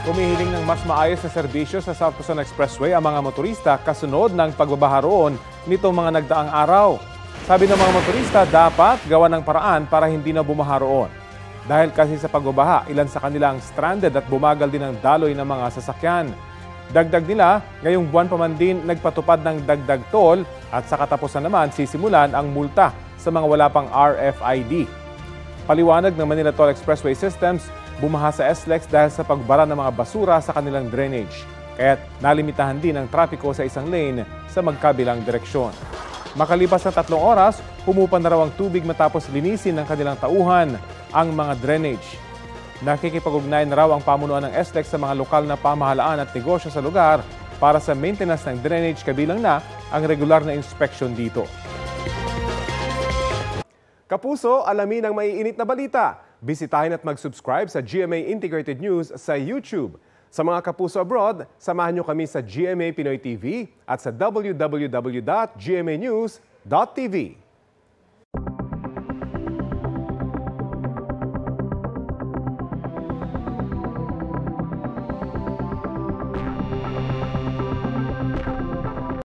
Humihiling ng mas maayos na serbisyo sa South Quezon Expressway ang mga motorista kasunod ng pagbabaha roon nitong mga nagdaang araw. Sabi ng mga motorista, dapat gawa ng paraan para hindi na bumaha roon. Dahil kasi sa pagbabaha, ilan sa kanilang stranded at bumagal din ang daloy ng mga sasakyan. Dagdag nila, ngayong buwan pa man din nagpatupad ng dagdag toll at sa katapusan naman sisimulan ang multa sa mga wala pang RFID. Paliwanag ng Manila Toll Expressway Systems, bumaha sa SLEX dahil sa pagbara ng mga basura sa kanilang drainage. Kaya't nalimitahan din ang trapiko sa isang lane sa magkabilang direksyon. Makalipas ng 3 oras, humupa na raw ang tubig matapos linisin ng kanilang tauhan ang mga drainage. Nakikipag-ugnay na raw ang pamunuan ng SLEX sa mga lokal na pamahalaan at negosyo sa lugar para sa maintenance ng drainage, kabilang na ang regular na inspection dito. Kapuso, alamin ang maiinit na balita. Bisitahin at mag-subscribe sa GMA Integrated News sa YouTube. Sa mga kapuso abroad, samahan niyo kami sa GMA Pinoy TV at sa www.gmanews.tv.